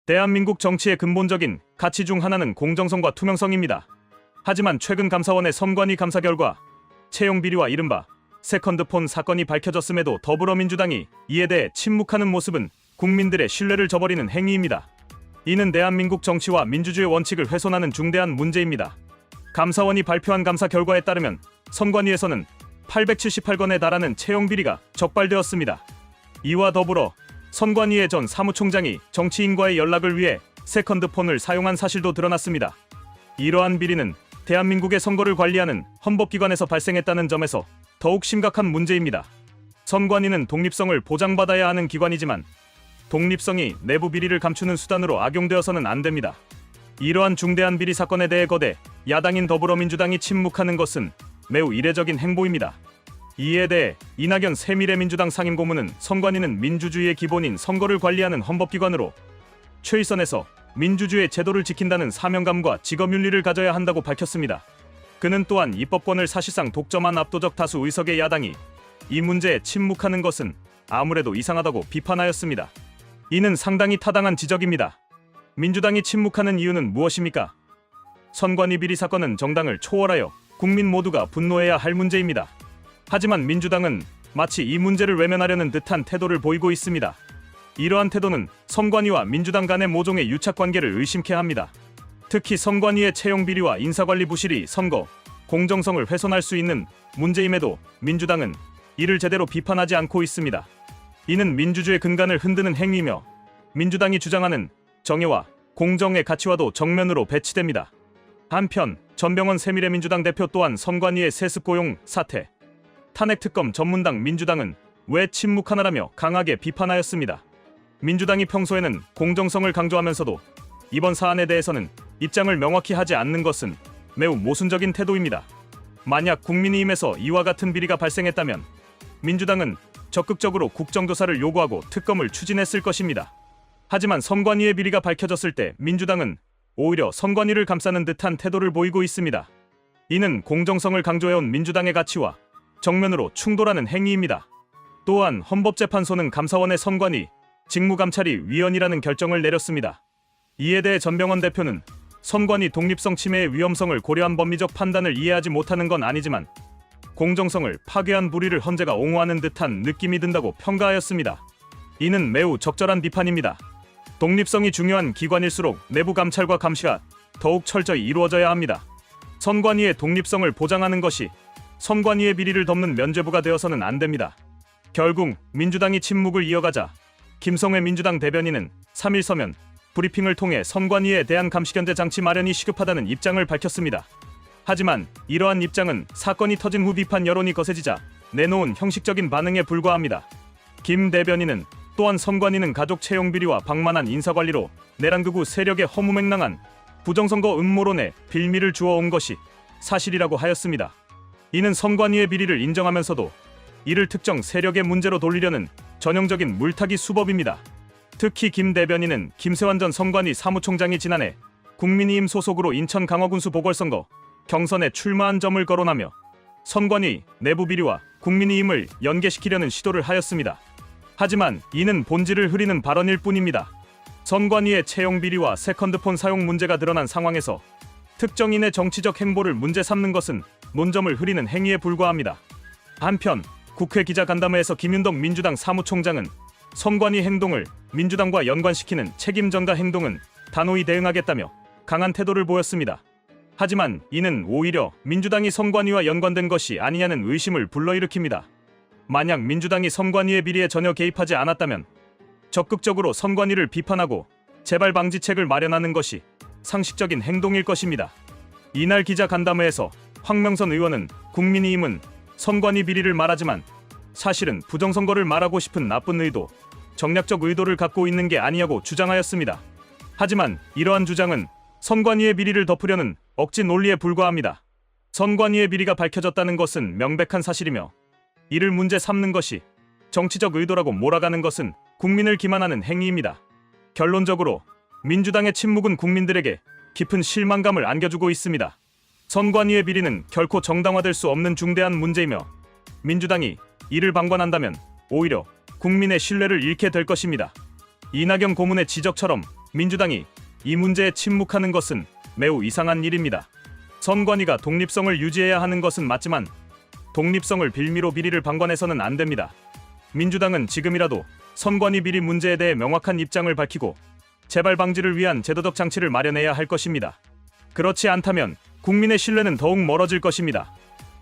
대한민국 정치의 근본적인 가치 중 하나는 공정성과 투명성입니다. 하지만 최근 감사원의 선관위 감사 결과 채용 비리와 이른바 세컨드폰 사건이 밝혀졌음에도 더불어민주당이 이에 대해 침묵하는 모습은 국민들의 신뢰를 저버리는 행위입니다. 이는 대한민국 정치와 민주주의 원칙을 훼손하는 중대한 문제입니다. 감사원이 발표한 감사 결과에 따르면 선관위에서는 878건에 달하는 채용 비리가 적발되었습니다. 이와 더불어 선관위의 전 사무총장이 정치인과의 연락을 위해 세컨드폰을 사용한 사실도 드러났습니다. 이러한 비리는 대한민국의 선거를 관리하는 헌법기관에서 발생했다는 점에서 더욱 심각한 문제입니다. 선관위는 독립성을 보장받아야 하는 기관이지만 독립성이 내부 비리를 감추는 수단으로 악용되어서는 안 됩니다. 이러한 중대한 비리 사건에 대해 거대 야당인 더불어민주당이 침묵하는 것은 매우 이례적인 행보입니다. 이에 대해 이낙연 새미래민주당 상임고문은 선관위는 민주주의의 기본인 선거를 관리하는 헌법기관으로 최일선에서 민주주의 제도를 지킨다는 사명감과 직업윤리를 가져야 한다고 밝혔습니다. 그는 또한 입법권을 사실상 독점한 압도적 다수 의석의 야당이 이 문제에 침묵하는 것은 아무래도 이상하다고 비판하였습니다. 이는 상당히 타당한 지적입니다. 민주당이 침묵하는 이유는 무엇입니까? 선관위 비리 사건은 정당을 초월하여 국민 모두가 분노해야 할 문제입니다. 하지만 민주당은 마치 이 문제를 외면하려는 듯한 태도를 보이고 있습니다. 이러한 태도는 선관위와 민주당 간의 모종의 유착관계를 의심케 합니다. 특히 선관위의 채용 비리와 인사관리 부실이 선거 공정성을 훼손할 수 있는 문제임에도 민주당은 이를 제대로 비판하지 않고 있습니다. 이는 민주주의 근간을 흔드는 행위며 민주당이 주장하는 정의와 공정의 가치와도 정면으로 배치됩니다. 한편 전병헌 새미래민주당 대표 또한 선관위의 세습 고용 사태, 탄핵특검 전문당 민주당은 왜 침묵하나라며 강하게 비판하였습니다. 민주당이 평소에는 공정성을 강조하면서도 이번 사안에 대해서는 입장을 명확히 하지 않는 것은 매우 모순적인 태도입니다. 만약 국민의힘에서 이와 같은 비리가 발생했다면 민주당은 적극적으로 국정조사를 요구하고 특검을 추진했을 것입니다. 하지만 선관위의 비리가 밝혀졌을 때 민주당은 오히려 선관위를 감싸는 듯한 태도를 보이고 있습니다. 이는 공정성을 강조해온 민주당의 가치와 정면으로 충돌하는 행위입니다. 또한 헌법재판소는 감사원의 선관위 직무감찰이 위헌이라는 결정을 내렸습니다. 이에 대해 전병헌 대표는 선관위 독립성 침해의 위험성을 고려한 법리적 판단을 이해하지 못하는 건 아니지만 공정성을 파괴한 불의를 헌재가 옹호하는 듯한 느낌이 든다고 평가하였습니다. 이는 매우 적절한 비판입니다. 독립성이 중요한 기관일수록 내부 감찰과 감시가 더욱 철저히 이루어져야 합니다. 선관위의 독립성을 보장하는 것이 선관위의 비리를 덮는 면죄부가 되어서는 안 됩니다. 결국 민주당이 침묵을 이어가자 김성회 민주당 대변인은 3일 서면 브리핑을 통해 선관위에 대한 감시견제 장치 마련이 시급하다는 입장을 밝혔습니다. 하지만 이러한 입장은 사건이 터진 후 비판 여론이 거세지자 내놓은 형식적인 반응에 불과합니다. 김 대변인은 또한 선관위는 가족 채용 비리와 방만한 인사관리로 내란극우 세력의 허무맹랑한 부정선거 음모론에 빌미를 주어온 것이 사실이라고 하였습니다. 이는 선관위의 비리를 인정하면서도 이를 특정 세력의 문제로 돌리려는 전형적인 물타기 수법입니다. 특히 김 대변인은 김세환 전 선관위 사무총장이 지난해 국민의힘 소속으로 인천 강화군수 보궐선거 경선에 출마한 점을 거론하며 선관위 내부 비리와 국민의힘을 연계시키려는 시도를 하였습니다. 하지만 이는 본질을 흐리는 발언일 뿐입니다. 선관위의 채용 비리와 세컨드폰 사용 문제가 드러난 상황에서 특정인의 정치적 행보를 문제 삼는 것은 논점을 흐리는 행위에 불과합니다. 한편 국회 기자간담회에서 김윤덕 민주당 사무총장은 선관위 행동을 민주당과 연관시키는 책임 전가 행동은 단호히 대응하겠다며 강한 태도를 보였습니다. 하지만 이는 오히려 민주당이 선관위와 연관된 것이 아니냐는 의심을 불러일으킵니다. 만약 민주당이 선관위의 비리에 전혀 개입하지 않았다면 적극적으로 선관위를 비판하고 재발 방지책을 마련하는 것이 상식적인 행동일 것입니다. 이날 기자간담회에서 황명선 의원은 국민의힘은 선관위 비리를 말하지만 사실은 부정선거를 말하고 싶은 나쁜 의도, 정략적 의도를 갖고 있는 게 아니냐고 주장하였습니다. 하지만 이러한 주장은 선관위의 비리를 덮으려는 억지 논리에 불과합니다. 선관위의 비리가 밝혀졌다는 것은 명백한 사실이며 이를 문제 삼는 것이 정치적 의도라고 몰아가는 것은 국민을 기만하는 행위입니다. 결론적으로 민주당의 침묵은 국민들에게 깊은 실망감을 안겨주고 있습니다. 선관위의 비리는 결코 정당화될 수 없는 중대한 문제이며 민주당이 이를 방관한다면 오히려 국민의 신뢰를 잃게 될 것입니다. 이낙연 고문의 지적처럼 민주당이 이 문제에 침묵하는 것은 매우 이상한 일입니다. 선관위가 독립성을 유지해야 하는 것은 맞지만 독립성을 빌미로 비리를 방관해서는 안 됩니다. 민주당은 지금이라도 선관위 비리 문제에 대해 명확한 입장을 밝히고 재발 방지를 위한 제도적 장치를 마련해야 할 것입니다. 그렇지 않다면 국민의 신뢰는 더욱 멀어질 것입니다.